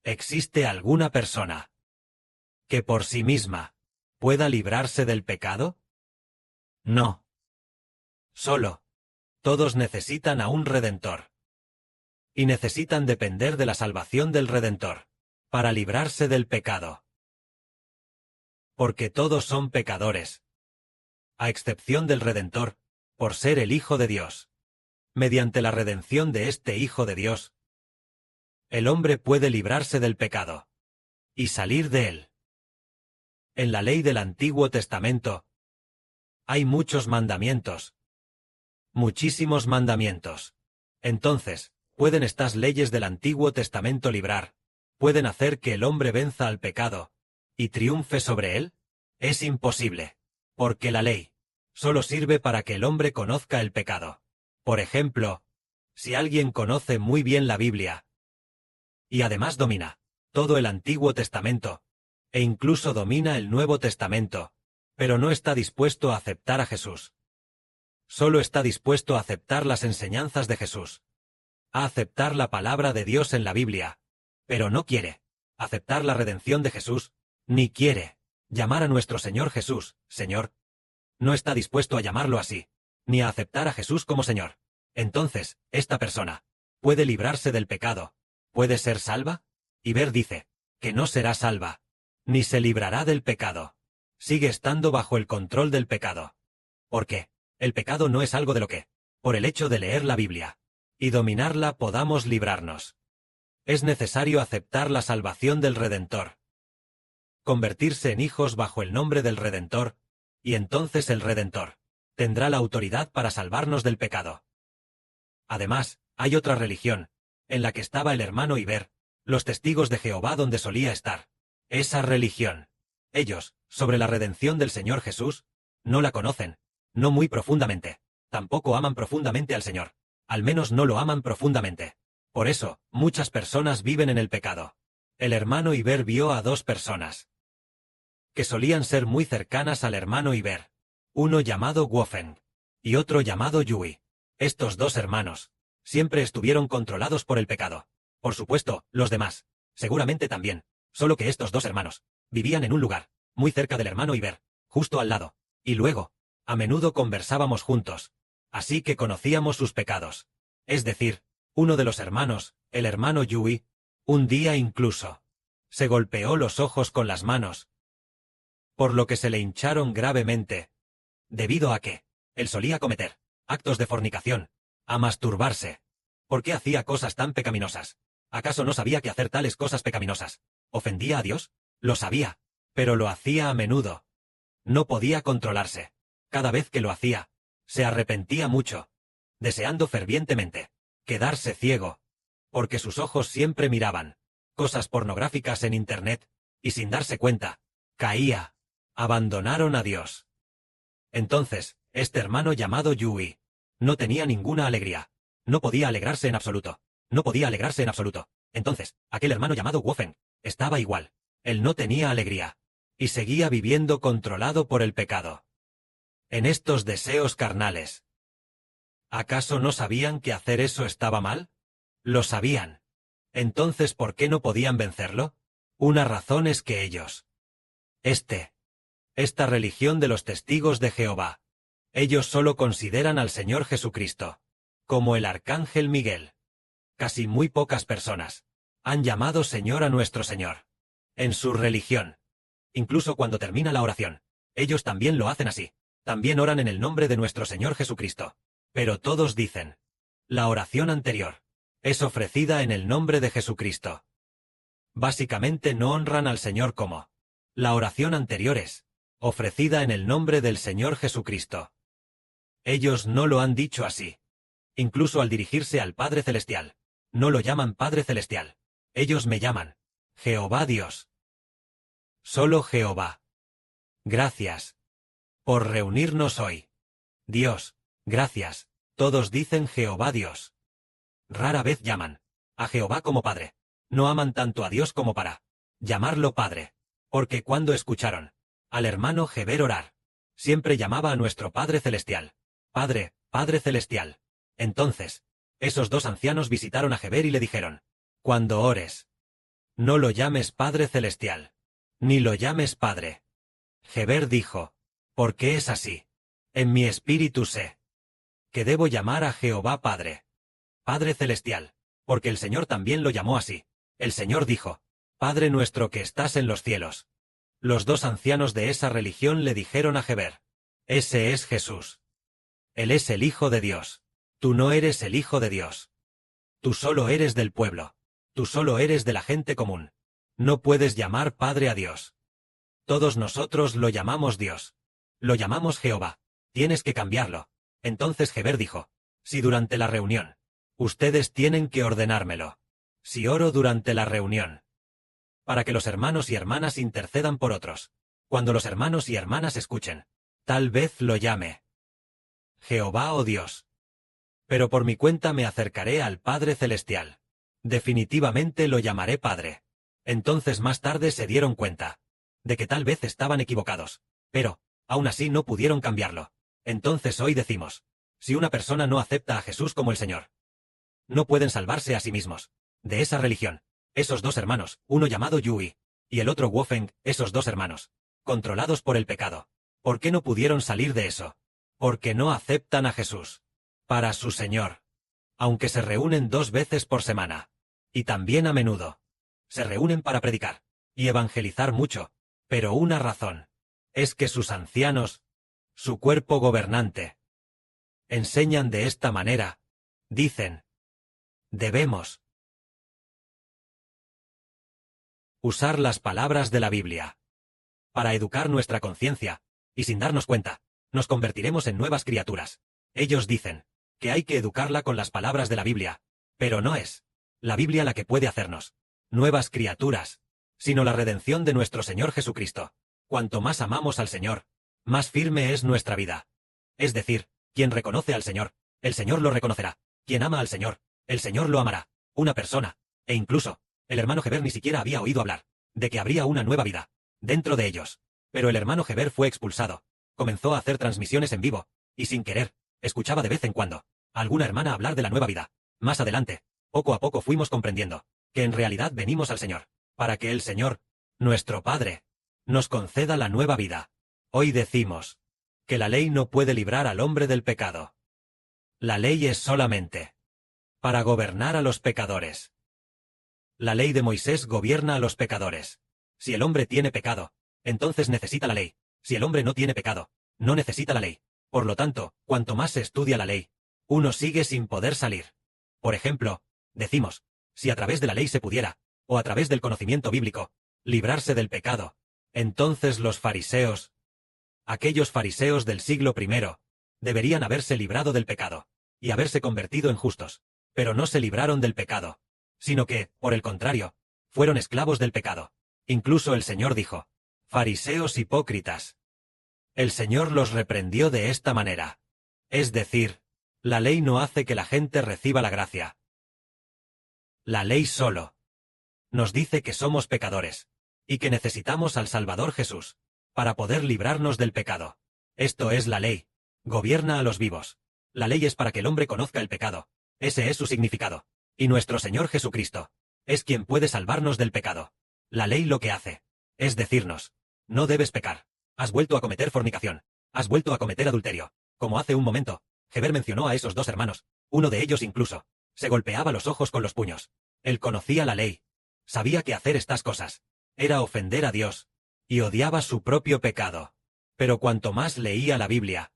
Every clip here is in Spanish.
¿Existe alguna persona que por sí misma pueda librarse del pecado? No. Solo. Todos necesitan a un Redentor. Y necesitan depender de la salvación del Redentor, para librarse del pecado. Porque todos son pecadores. A excepción del Redentor, por ser el Hijo de Dios. Mediante la redención de este Hijo de Dios, el hombre puede librarse del pecado. Y salir de él. En la ley del Antiguo Testamento, hay muchos mandamientos. Muchísimos mandamientos. Entonces, ¿pueden estas leyes del Antiguo Testamento librar? ¿Pueden hacer que el hombre venza al pecado y triunfe sobre él? Es imposible. Porque la ley solo sirve para que el hombre conozca el pecado. Por ejemplo, si alguien conoce muy bien la Biblia y además domina todo el Antiguo Testamento, e incluso domina el Nuevo Testamento, pero no está dispuesto a aceptar a Jesús. Solo está dispuesto a aceptar las enseñanzas de Jesús, a aceptar la palabra de Dios en la Biblia, pero no quiere aceptar la redención de Jesús, ni quiere llamar a nuestro Señor Jesús, Señor. No está dispuesto a llamarlo así, ni a aceptar a Jesús como Señor. Entonces, esta persona puede librarse del pecado, ¿puede ser salva? Y Ver dice que no será salva, ni se librará del pecado. Sigue estando bajo el control del pecado. ¿Por qué? El pecado no es algo de lo que, por el hecho de leer la Biblia y dominarla, podamos librarnos. Es necesario aceptar la salvación del Redentor. Convertirse en hijos bajo el nombre del Redentor, y entonces el Redentor tendrá la autoridad para salvarnos del pecado. Además, hay otra religión, en la que estaba el hermano Iber, los testigos de Jehová donde solía estar. Esa religión. Ellos, sobre la redención del Señor Jesús, no la conocen, no muy profundamente. Tampoco aman profundamente al Señor. Al menos no lo aman profundamente. Por eso, muchas personas viven en el pecado. El hermano Iber vio a dos personas que solían ser muy cercanas al hermano Iber. Uno llamado Wofen y otro llamado Yui. Estos dos hermanos siempre estuvieron controlados por el pecado. Por supuesto, los demás, seguramente también, solo que estos dos hermanos vivían en un lugar muy cerca del hermano Iber, justo al lado, y luego, a menudo conversábamos juntos, así que conocíamos sus pecados. Es decir, uno de los hermanos, el hermano Yui, un día incluso se golpeó los ojos con las manos, por lo que se le hincharon gravemente, debido a que él solía cometer actos de fornicación, a masturbarse. ¿Por qué hacía cosas tan pecaminosas? ¿Acaso no sabía que hacer tales cosas pecaminosas ofendía a Dios? Lo sabía, pero lo hacía a menudo. No podía controlarse. Cada vez que lo hacía, se arrepentía mucho, deseando fervientemente quedarse ciego, porque sus ojos siempre miraban cosas pornográficas en Internet, y sin darse cuenta, caía. Abandonaron a Dios. Entonces, este hermano llamado Yui no tenía ninguna alegría. No podía alegrarse en absoluto. No podía alegrarse en absoluto. Entonces, aquel hermano llamado Wofen estaba igual. Él no tenía alegría. Y seguía viviendo controlado por el pecado. En estos deseos carnales. ¿Acaso no sabían que hacer eso estaba mal? Lo sabían. Entonces, ¿por qué no podían vencerlo? Una razón es que ellos. Esta religión de los testigos de Jehová. Ellos solo consideran al Señor Jesucristo como el arcángel Miguel. Casi muy pocas personas han llamado Señor a nuestro Señor. En su religión. Incluso cuando termina la oración, ellos también lo hacen así. También oran en el nombre de nuestro Señor Jesucristo. Pero todos dicen, la oración anterior es ofrecida en el nombre de Jesucristo. Básicamente no honran al Señor como. La oración anterior es ofrecida en el nombre del Señor Jesucristo. Ellos no lo han dicho así. Incluso al dirigirse al Padre Celestial, no lo llaman Padre Celestial. Ellos me llaman Jehová Dios. Solo Jehová. Gracias por reunirnos hoy. Dios, gracias. Todos dicen Jehová Dios. Rara vez llaman a Jehová como Padre. No aman tanto a Dios como para llamarlo Padre. Porque cuando escucharon al hermano Heber orar, siempre llamaba a nuestro Padre Celestial. Padre, Padre Celestial. Entonces, esos dos ancianos visitaron a Heber y le dijeron, cuando ores, No lo llames Padre Celestial. Ni lo llames Padre. Heber dijo, ¿por qué es así? En mi espíritu sé que debo llamar a Jehová Padre. Padre Celestial, porque el Señor también lo llamó así. El Señor dijo, Padre nuestro que estás en los cielos. Los dos ancianos de esa religión le dijeron a Heber, ese es Jesús. Él es el Hijo de Dios. Tú no eres el Hijo de Dios. Tú solo eres del pueblo. Tú solo eres de la gente común. No puedes llamar Padre a Dios. Todos nosotros lo llamamos Dios. Lo llamamos Jehová. Tienes que cambiarlo. Entonces Heber dijo, si durante la reunión, ustedes tienen que ordenármelo. Si oro durante la reunión, para que los hermanos y hermanas intercedan por otros. Cuando los hermanos y hermanas escuchen, tal vez lo llame Jehová o Dios. Pero por mi cuenta me acercaré al Padre Celestial. Definitivamente lo llamaré Padre. Entonces más tarde se dieron cuenta de que tal vez estaban equivocados, pero, aún así no pudieron cambiarlo. Entonces hoy decimos, si una persona no acepta a Jesús como el Señor, no pueden salvarse a sí mismos. De esa religión, esos dos hermanos, uno llamado Yui, y el otro Wofeng, esos dos hermanos, controlados por el pecado. ¿Por qué no pudieron salir de eso? Porque no aceptan a Jesús para su Señor. Aunque se reúnen 2 veces por semana, y también a menudo, se reúnen para predicar y evangelizar mucho, pero una razón es que sus ancianos, su cuerpo gobernante, enseñan de esta manera, dicen, debemos usar las palabras de la Biblia para educar nuestra conciencia, y sin darnos cuenta, nos convertiremos en nuevas criaturas. Ellos dicen que hay que educarla con las palabras de la Biblia, pero no es la Biblia la que puede hacernos nuevas criaturas, sino la redención de nuestro Señor Jesucristo. Cuanto más amamos al Señor, más firme es nuestra vida. Es decir, quien reconoce al Señor, el Señor lo reconocerá. Quien ama al Señor, el Señor lo amará. Una persona, e incluso, el hermano Heber ni siquiera había oído hablar de que habría una nueva vida dentro de ellos. Pero el hermano Heber fue expulsado, comenzó a hacer transmisiones en vivo, y sin querer, escuchaba de vez en cuando a alguna hermana hablar de la nueva vida. Más adelante, poco a poco fuimos comprendiendo que en realidad venimos al Señor, para que el Señor, nuestro Padre, nos conceda la nueva vida. Hoy decimos que la ley no puede librar al hombre del pecado. La ley es solamente para gobernar a los pecadores. La ley de Moisés gobierna a los pecadores. Si el hombre tiene pecado, entonces necesita la ley. Si el hombre no tiene pecado, no necesita la ley. Por lo tanto, cuanto más se estudia la ley, uno sigue sin poder salir. Por ejemplo, decimos, si a través de la ley se pudiera, o a través del conocimiento bíblico, librarse del pecado, entonces los fariseos, aquellos fariseos del siglo I, deberían haberse librado del pecado, y haberse convertido en justos. Pero no se libraron del pecado, sino que, por el contrario, fueron esclavos del pecado. Incluso el Señor dijo, fariseos hipócritas. El Señor los reprendió de esta manera. Es decir, la ley no hace que la gente reciba la gracia. La ley solo nos dice que somos pecadores, y que necesitamos al Salvador Jesús, para poder librarnos del pecado. Esto es la ley. Gobierna a los vivos. La ley es para que el hombre conozca el pecado. Ese es su significado. Y nuestro Señor Jesucristo es quien puede salvarnos del pecado. La ley lo que hace es decirnos, no debes pecar. Has vuelto a cometer fornicación. Has vuelto a cometer adulterio. Como hace un momento, Heber mencionó a esos dos hermanos. Uno de ellos incluso se golpeaba los ojos con los puños. Él conocía la ley. Sabía que hacer estas cosas era ofender a Dios, y odiaba su propio pecado. Pero cuanto más leía la Biblia,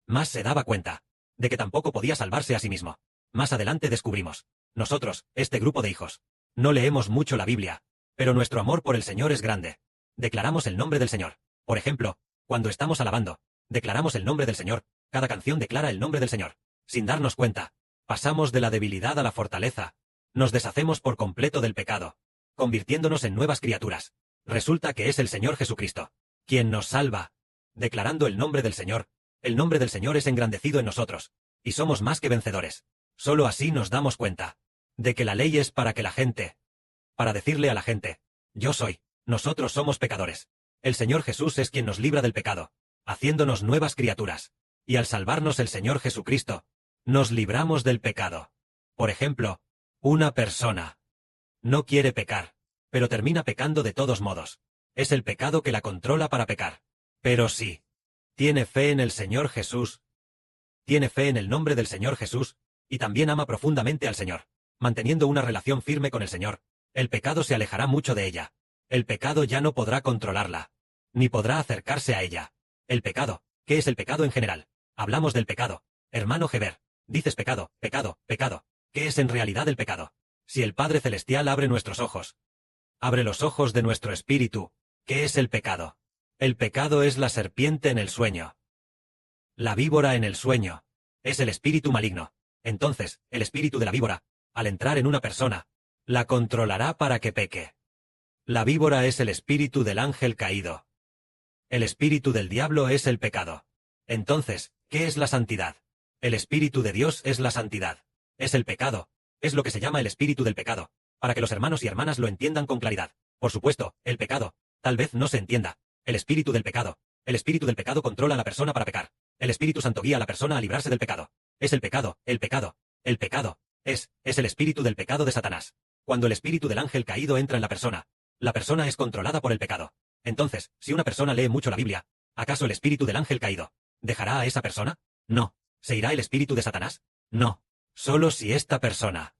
más se daba cuenta de que tampoco podía salvarse a sí mismo. Más adelante descubrimos, nosotros, este grupo de hijos, no leemos mucho la Biblia, pero nuestro amor por el Señor es grande. Declaramos el nombre del Señor. Por ejemplo, cuando estamos alabando, declaramos el nombre del Señor. Cada canción declara el nombre del Señor. Sin darnos cuenta, pasamos de la debilidad a la fortaleza. Nos deshacemos por completo del pecado, convirtiéndonos en nuevas criaturas. Resulta que es el Señor Jesucristo quien nos salva. Declarando el nombre del Señor, el nombre del Señor es engrandecido en nosotros, y somos más que vencedores. Solo así nos damos cuenta de que la ley es para que la gente, para decirle a la gente, yo soy, nosotros somos pecadores. El Señor Jesús es quien nos libra del pecado, haciéndonos nuevas criaturas. Y al salvarnos el Señor Jesucristo, nos libramos del pecado. Por ejemplo, una persona no quiere pecar, pero termina pecando de todos modos. Es el pecado que la controla para pecar. Pero sí. Tiene fe en el Señor Jesús. Tiene fe en el nombre del Señor Jesús, y también ama profundamente al Señor. Manteniendo una relación firme con el Señor, el pecado se alejará mucho de ella. El pecado ya no podrá controlarla, ni podrá acercarse a ella. El pecado, ¿qué es el pecado en general? Hablamos del pecado. Hermano Heber, dices pecado, pecado, pecado. ¿Qué es en realidad el pecado? Si el Padre Celestial abre nuestros ojos, abre los ojos de nuestro espíritu, ¿qué es el pecado? El pecado es la serpiente en el sueño. La víbora en el sueño. Es el espíritu maligno. Entonces, el espíritu de la víbora, al entrar en una persona, la controlará para que peque. La víbora es el espíritu del ángel caído. El espíritu del diablo es el pecado. Entonces, ¿qué es la santidad? El espíritu de Dios es la santidad. Es el pecado. Es lo que se llama el espíritu del pecado, para que los hermanos y hermanas lo entiendan con claridad. Por supuesto, el pecado, tal vez no se entienda. El espíritu del pecado. El espíritu del pecado controla a la persona para pecar. El Espíritu Santo guía a la persona a librarse del pecado. Es el pecado, el pecado, el pecado. Es el espíritu del pecado de Satanás. Cuando el espíritu del ángel caído entra en la persona es controlada por el pecado. Entonces, si una persona lee mucho la Biblia, ¿acaso el espíritu del ángel caído dejará a esa persona? No. ¿Se irá el espíritu de Satanás? No. Solo si esta persona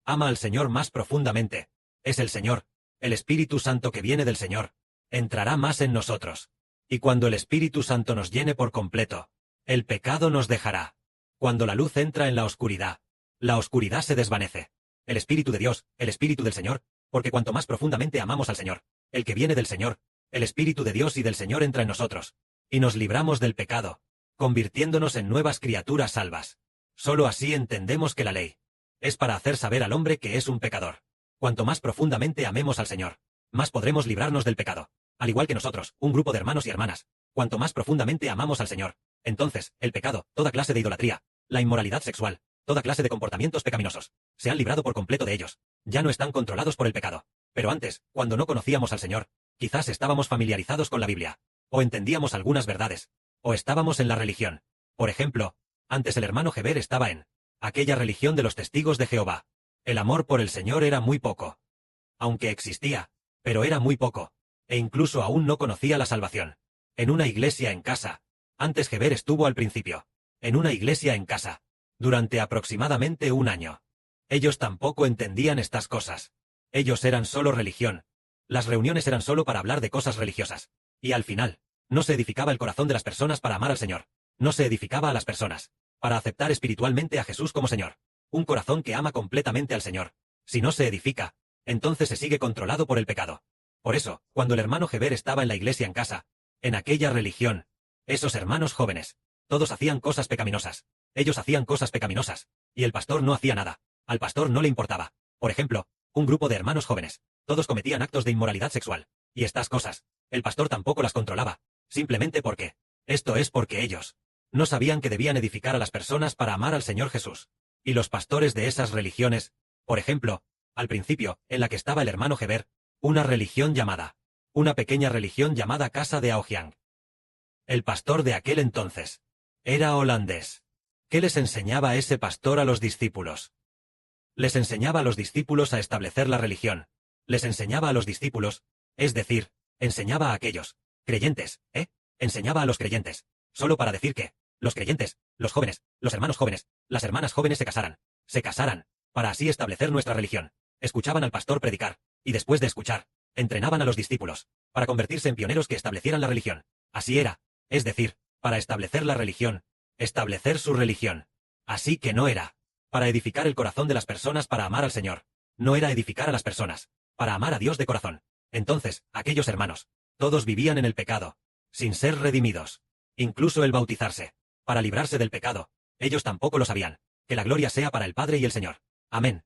ama al Señor más profundamente. Es el Señor, el Espíritu Santo que viene del Señor, entrará más en nosotros. Y cuando el Espíritu Santo nos llene por completo, el pecado nos dejará. Cuando la luz entra en la oscuridad se desvanece. El Espíritu de Dios, el Espíritu del Señor, porque cuanto más profundamente amamos al Señor, el que viene del Señor, el Espíritu de Dios y del Señor entra en nosotros, y nos libramos del pecado, convirtiéndonos en nuevas criaturas salvas. Solo así entendemos que la ley es para hacer saber al hombre que es un pecador. Cuanto más profundamente amemos al Señor, más podremos librarnos del pecado. Al igual que nosotros, un grupo de hermanos y hermanas, cuanto más profundamente amamos al Señor, entonces, el pecado, toda clase de idolatría, la inmoralidad sexual, toda clase de comportamientos pecaminosos, se han librado por completo de ellos. Ya no están controlados por el pecado. Pero antes, cuando no conocíamos al Señor, quizás estábamos familiarizados con la Biblia, o entendíamos algunas verdades, o estábamos en la religión. Por ejemplo, antes el hermano Heber estaba en aquella religión de los testigos de Jehová. El amor por el Señor era muy poco. Aunque existía, pero era muy poco, e incluso aún no conocía la salvación. En una iglesia en casa. Antes Heber estuvo al principio, en una iglesia en casa, durante aproximadamente un año. Ellos tampoco entendían estas cosas. Ellos eran solo religión. Las reuniones eran solo para hablar de cosas religiosas. Y al final, no se edificaba el corazón de las personas para amar al Señor. No se edificaba a las personas para aceptar espiritualmente a Jesús como Señor. Un corazón que ama completamente al Señor. Si no se edifica, entonces se sigue controlado por el pecado. Por eso, cuando el hermano Heber estaba en la iglesia en casa, en aquella religión, esos hermanos jóvenes, todos hacían cosas pecaminosas. Ellos hacían cosas pecaminosas, y el pastor no hacía nada. Al pastor no le importaba. Por ejemplo, un grupo de hermanos jóvenes, todos cometían actos de inmoralidad sexual, y estas cosas, el pastor tampoco las controlaba, simplemente porque, esto es porque ellos no sabían que debían edificar a las personas para amar al Señor Jesús. Y los pastores de esas religiones, por ejemplo, al principio, en la que estaba el hermano Heber, una pequeña religión llamada Casa de Aogiang. El pastor de aquel entonces era holandés. ¿Qué les enseñaba ese pastor a los discípulos? Les enseñaba a los discípulos a establecer la religión. Les enseñaba a los discípulos, es decir, enseñaba a aquellos creyentes, enseñaba a los creyentes, solo para decir que los creyentes, los jóvenes, los hermanos jóvenes, las hermanas jóvenes se casaran, para así establecer nuestra religión. Escuchaban al pastor predicar, y después de escuchar, entrenaban a los discípulos, para convertirse en pioneros que establecieran la religión. Así era, es decir, para establecer la religión, establecer su religión. Así que no era para edificar el corazón de las personas para amar al Señor. No era edificar a las personas para amar a Dios de corazón. Entonces, aquellos hermanos, todos vivían en el pecado, sin ser redimidos. Incluso el bautizarse, para librarse del pecado, ellos tampoco lo sabían. Que la gloria sea para el Padre y el Señor. Amén.